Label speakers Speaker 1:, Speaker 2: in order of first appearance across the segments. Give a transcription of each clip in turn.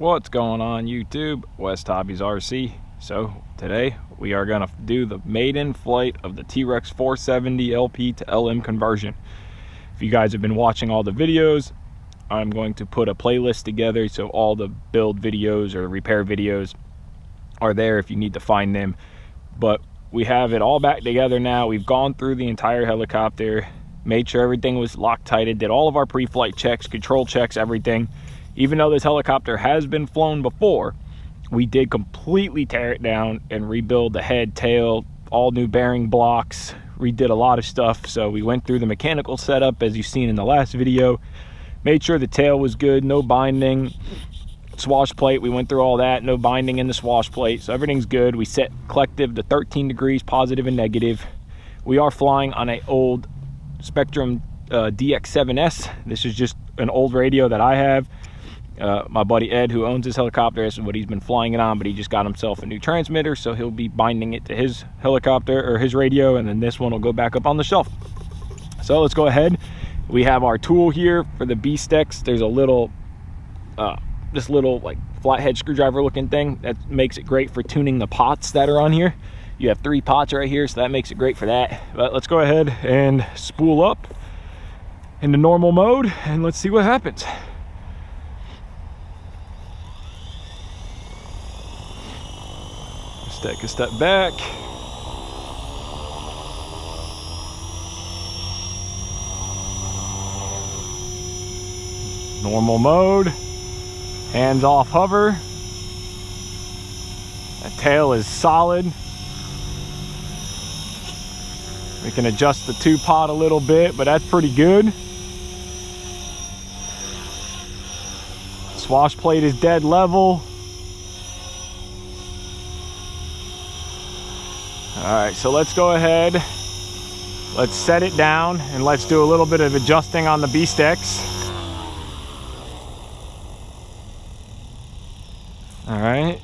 Speaker 1: What's going on YouTube? West Hobbies RC. So today we are going to do the maiden flight of the T-Rex 470 LP to LM conversion. If you guys have been watching all the videos, I'm going to put a playlist together so all the build videos or repair videos are there if you need to find them. But we have it all back together now. We've gone through the entire helicopter, made sure everything was Loctited, did all of our pre-flight checks, control checks, everything. Even though this helicopter has been flown before, we did completely tear it down and rebuild the head, tail, all new bearing blocks, redid a lot of stuff. So we went through the mechanical setup as you've seen in the last video, made sure the tail was good, no binding. Swash plate, we went through all that, no binding in the swash plate, so everything's good. We set collective to 13 degrees, positive and negative. We are flying on an old Spectrum DX7S. This is just an old radio that I have. My buddy Ed, who owns this helicopter, this is what he's been flying it on, but he just got himself a new transmitter, so he'll be binding it to his helicopter or his radio, and then this one will go back up on the shelf. So let's go ahead. We have our tool here for the B-Stex. There's a little this little like flathead screwdriver looking thing that makes it great for tuning the pots that are on here. You have 3 pots right here, so that makes it great for that. But let's go ahead and spool up into normal mode and let's see what happens. Let's take a step back. Normal mode. Hands off hover. That tail is solid. We can adjust the 2-pot a little bit, but that's pretty good. Swash plate is dead level. Alright, so let's go ahead. Let's set it down and let's do a little bit of adjusting on the B-Stex. All right,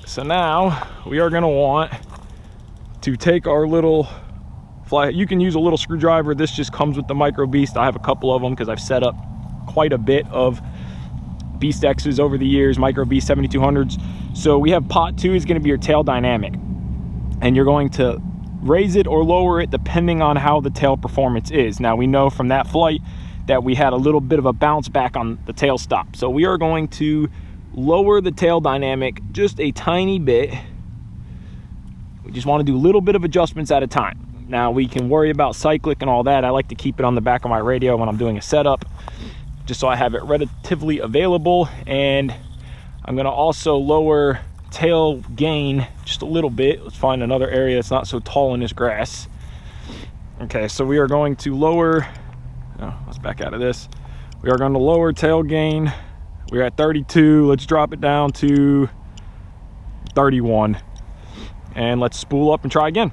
Speaker 1: so now we are going to want to take our little fly. You can use a little screwdriver. This just comes with the Micro Beast. I have a couple of them because I've set up quite a bit of B-Stexes over the years, Micro Beast 7200s. So we have pot 2 is going to be your tail dynamic, and you're going to raise it or lower it depending on how the tail performance is. Now we know from that flight that we had a little bit of a bounce back on the tail stop. So we are going to lower the tail dynamic just a tiny bit. We just want to do a little bit of adjustments at a time. Now we can worry about cyclic and all that. I like to keep it on the back of my radio when I'm doing a setup, just so I have it relatively available. And I'm going to also lower tail gain just a little bit. Let's find another area that's not so tall in this grass. Okay, so we are going to lower, let's back out of this. We are going to lower tail gain. We're at 32. Let's drop it down to 31. And let's spool up and try again.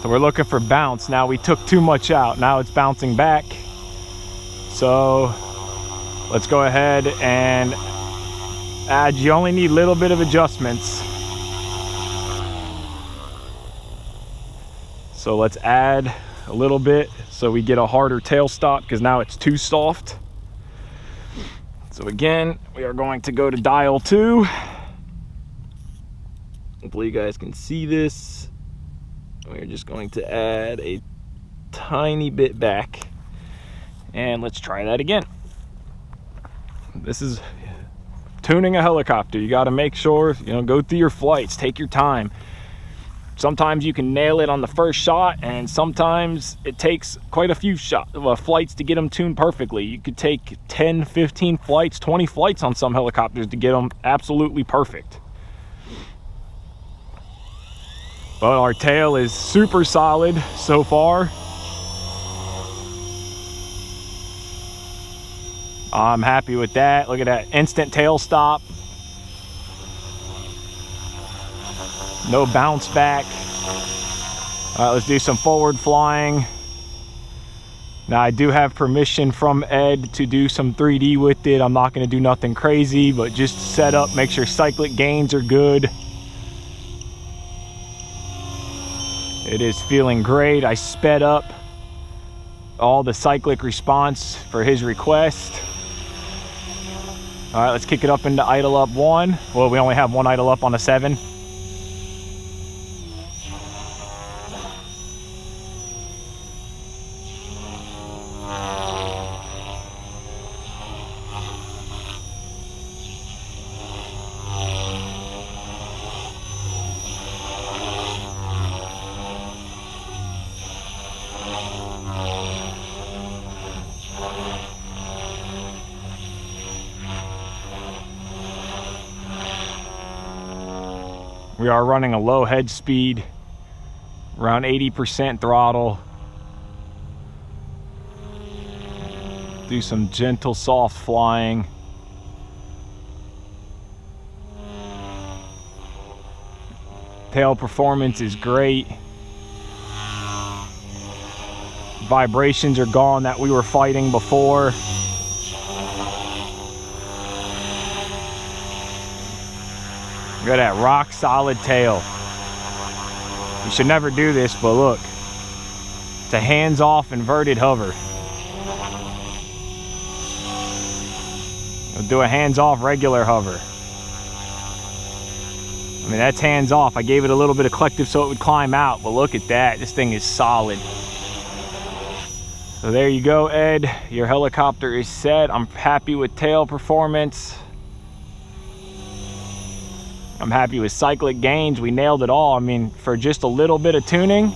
Speaker 1: So we're looking for bounce. Now we took too much out. Now it's bouncing back. So let's go ahead and add, you only need a little bit of adjustments. So let's add a little bit so we get a harder tail stop, because now it's too soft. So again, we are going to go to dial 2. Hopefully you guys can see this. We're just going to add a tiny bit back. And let's try that again. This is tuning a helicopter. You got to make sure, go through your flights, take your time. Sometimes you can nail it on the first shot, and sometimes it takes quite a few flights to get them tuned perfectly. You could take 10, 15 flights, 20 flights on some helicopters to get them absolutely perfect. But our tail is super solid so far. I'm happy with that. Look at that instant tail stop. No bounce back. All right, let's do some forward flying. Now I do have permission from Ed to do some 3D with it. I'm not going to do nothing crazy, but just set up, make sure cyclic gains are good. It is feeling great. I sped up all the cyclic response for his request. All right, let's kick it up into idle up 1. Well, we only have one idle up on a 7. We are running a low head speed, around 80% throttle. Do some gentle, soft flying. Tail performance is great. Vibrations are gone that we were fighting before. Look at that rock solid tail. You should never do this, but look. It's a hands-off inverted hover. We'll do a hands-off regular hover. I mean, that's hands-off. I gave it a little bit of collective so it would climb out, but look at that. This thing is solid. So there you go, Ed. Your helicopter is set. I'm happy with tail performance. I'm happy with cyclic gains. We nailed it all. I mean, for just a little bit of tuning,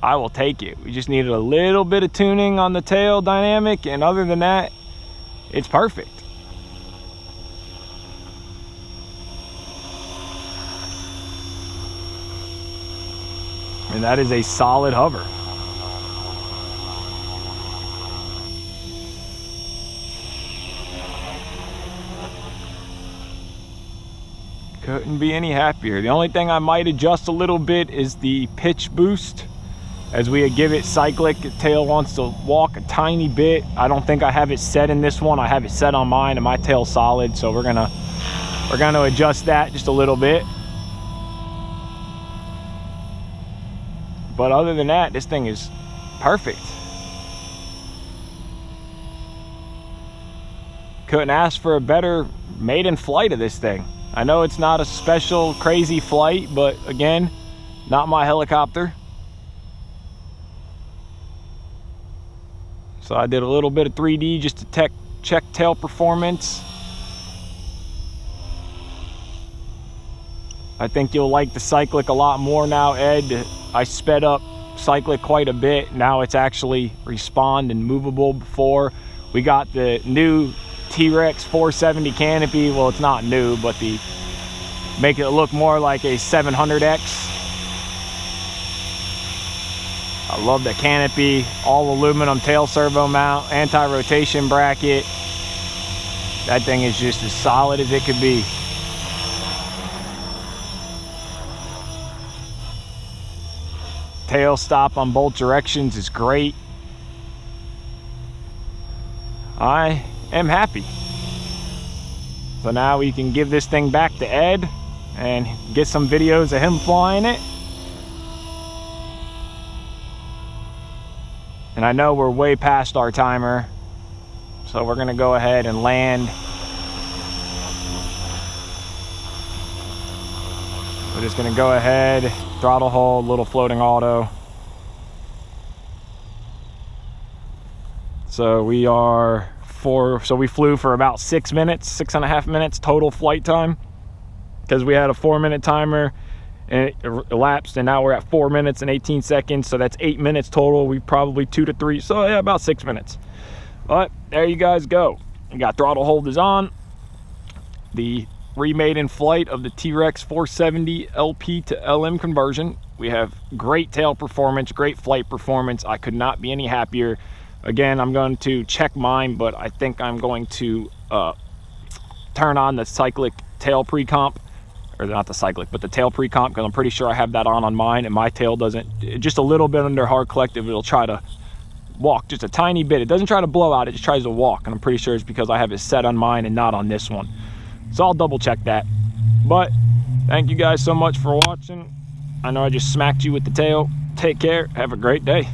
Speaker 1: I will take it. We just needed a little bit of tuning on the tail dynamic, and other than that, it's perfect. And that is a solid hover. Couldn't be any happier. The only thing I might adjust a little bit is the pitch boost. As we give it cyclic, the tail wants to walk a tiny bit. I don't think I have it set in this one. I have it set on mine, and my tail's solid, so we're gonna adjust that just a little bit. But other than that, this thing is perfect. Couldn't ask for a better maiden flight of this thing. I know it's not a special, crazy flight, but again, not my helicopter. So I did a little bit of 3D just to check tail performance. I think you'll like the cyclic a lot more now, Ed. I sped up cyclic quite a bit. Now it's actually respond and movable. Before we got the new T-Rex 470 canopy. Well, it's not new, but the make it look more like a 700X. I love the canopy, all aluminum tail servo mount, anti-rotation bracket. That thing is just as solid as it could be. Tail stop on both directions is great. I am happy. So now we can give this thing back to Ed and get some videos of him flying it. And I know we're way past our timer, so we're gonna go ahead and land. We're just gonna go ahead, throttle hold, little floating auto. So we are so we flew for about 6 minutes, 6.5 minutes total flight time, because we had a 4-minute timer and it elapsed, and now we're at 4 minutes and 18 seconds. So that's 8 minutes total. We probably 2 to 3, so yeah, about 6 minutes. But there you guys go. You got throttle hold is on. The remade in flight of the T-Rex 470 LP to LM conversion. We have great tail performance, great flight performance. I could not be any happier. Again, I'm going to check mine, but I think I'm going to turn on the cyclic tail pre-comp, or not the cyclic, but the tail pre-comp, because I'm pretty sure I have that on mine, and my tail doesn't, just a little bit under hard collective, it'll try to walk just a tiny bit. It doesn't try to blow out, it just tries to walk, and I'm pretty sure it's because I have it set on mine and not on this one. So I'll double check that. But thank you guys so much for watching. I know I just smacked you with the tail. Take care, have a great day.